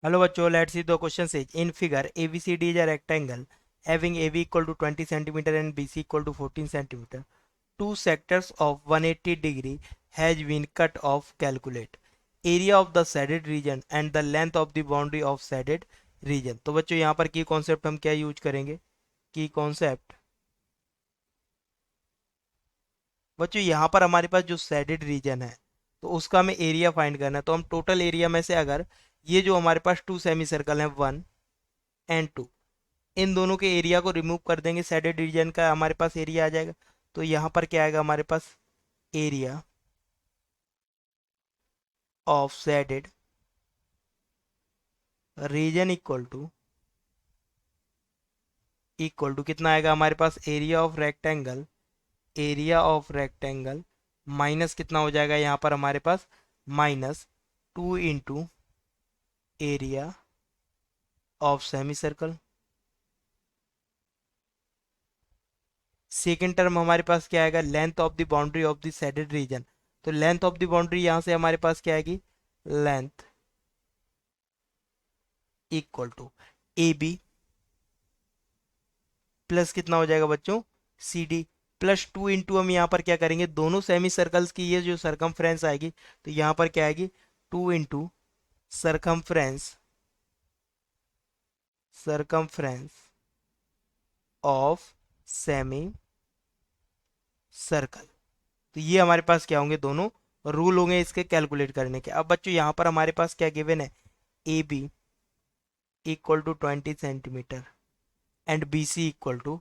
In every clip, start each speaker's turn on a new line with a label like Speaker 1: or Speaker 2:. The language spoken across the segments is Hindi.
Speaker 1: Hello बच्चों, let's see the question says in figure ABCD is a rectangle having AB equal to 20 centimeter and BC equal to 14 centimeter. Two sectors of 180 degree has been cut off. Calculate area of the shaded region and the length of the boundary of shaded region. तो बच्चों यहाँ पर की कॉन्सेप्ट हम क्या यूज करेंगे? की कॉन्सेप्ट बच्चों यहाँ पर हमारे पास जो शेडेड रीजन है तो उसका हमें एरिया फाइंड करना है। तो हम टोटल एरिया में से अगर ये जो हमारे पास टू सेमी सर्कल है 1 and 2, इन दोनों के एरिया को रिमूव कर देंगे, शेडेड रीजन का हमारे पास एरिया आ जाएगा। तो यहाँ पर क्या आएगा हमारे पास? Area of shaded region equal to कितना आएगा हमारे पास? एरिया ऑफ रेक्टेंगल माइनस कितना हो जाएगा यहाँ पर हमारे पास? -2 area of semi circle. Second term हमारे पास क्या आएगा? Length of the boundary of the shaded region. तो लेंथ ऑफ द बाउंड्री यहां से हमारे पास क्या आएगी? Length equal to A B plus कितना हो जाएगा बच्चों? सी डी प्लस 2 इंटू हम यहाँ पर क्या करेंगे? दोनों सेमी सर्कल्स की ये जो सरकमफ्रेंस आएगी तो यहाँ पर क्या आएगी? 2 into circumference circumference of semi circle. तो ये हमारे पास क्या होंगे? दोनों रूल होंगे इसके कैलकुलेट करने के। अब बच्चों यहाँ पर हमारे पास क्या गिवन है? A B equal to 20 centimetre and B C equal to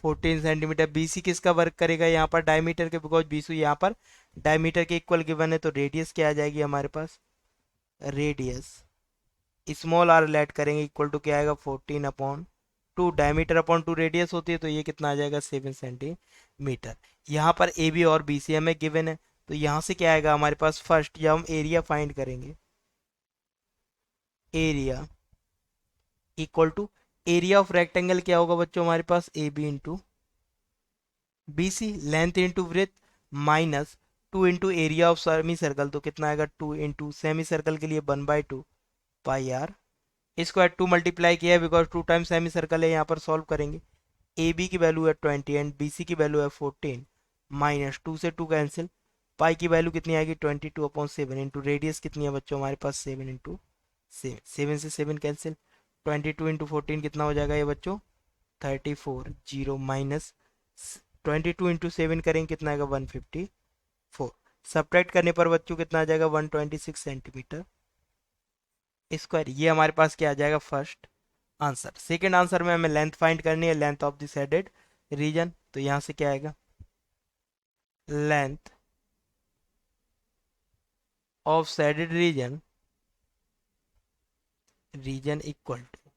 Speaker 1: 14 centimetre. B C किसका वर्क करेगा यहाँ पर? डायमीटर के, बिकॉज बी सी यहाँ पर डायमीटर के इक्वल गिवन है। तो रेडियस क्या आ जाएगी हमारे पास? रेडियस स्मॉल आर लेट करेंगे इक्वल टू क्या आएगा? 14/2। डायमीटर अपॉन 2 रेडियस होती है तो ये कितना आ जाएगा? 7 सेंटीमीटर। यहाँ पर ए बी और बी सी हमें गिवन है तो यहाँ से क्या आएगा हमारे पास? फर्स्ट जब हम एरिया फाइंड करेंगे, area equal to area of rectangle क्या होगा बच्चों हमारे पास? A B into B C, length into breadth, minus 2 into area of semi circle. तो कितना आएगा? 2 इंटू सेमी सर्कल के लिए 1/2 पाई आर। इसको एट 2 मल्टीप्लाई किया है बिकॉज 2 टाइम्स सेमी सर्कल है। यहाँ पर सॉल्व करेंगे। ए बी की वैल्यू है 20 एंड बी सी की वैल्यू है 14, माइनस 2 से 2 कैंसिल। पाई की वैल्यू कितनी आएगी? 22/7 इंटू रेडियस कितनी है बच्चों हमारे पास? 7 इंटू 7, 7 से 7 कैंसिल। 22 इंटू 14 कितना हो जाएगा ये बच्चों? 34, जीरो माइनस 22 इंटू 7 करेंगे कितना आएगा? 154। सब्ट्रैक्ट करने पर बच्चों कितना आ जाएगा? 126 सेंटीमीटर स्क्वायर। ये हमारे पास क्या आ जाएगा? First answer. सेकेंड आंसर में हमें लेंथ फाइंड करनी है, length of the shaded region. तो यहाँ से क्या आएगा? Length of shaded region equal to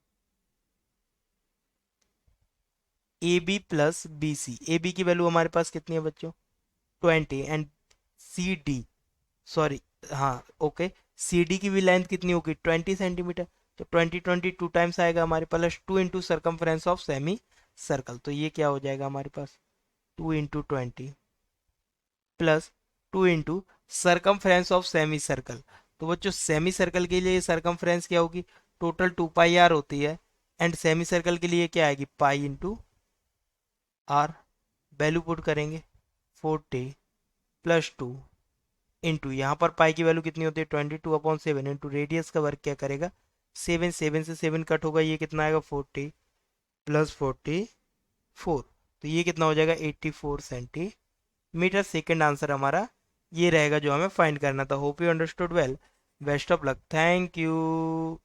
Speaker 1: A B plus B C. A B की वैल्यू हमारे पास कितनी है बच्चों? 20 एंड सी डी, सॉरी, हाँ ओके, सी डी की भी लेंथ कितनी होगी? 20 सेंटीमीटर। तो 20 2 टाइम्स आएगा हमारे पास 2 into circumference of semi circle. तो ये क्या हो जाएगा हमारे पास? 2 into 20 plus 2 into circumference of semi circle. तो बच्चों सेमी सर्कल के लिए सरकमफ्रेंस क्या होगी? टोटल 2 पाई आर होती है एंड सेमी सर्कल के लिए क्या आएगी? Pi into R. Value put करेंगे 40 प्लस 2 इंटू यहाँ पर पाई की वैल्यू कितनी होती है? 22/7 इंटू रेडियस का वर्क क्या करेगा? 7, 7 से 7 कट होगा, ये कितना आएगा? 40 प्लस 44। तो ये कितना हो जाएगा? 84 सेंटीमीटर। सेकेंड आंसर हमारा ये रहेगा जो हमें फाइंड करना था। Hope you understood well. Best of luck. Thank you.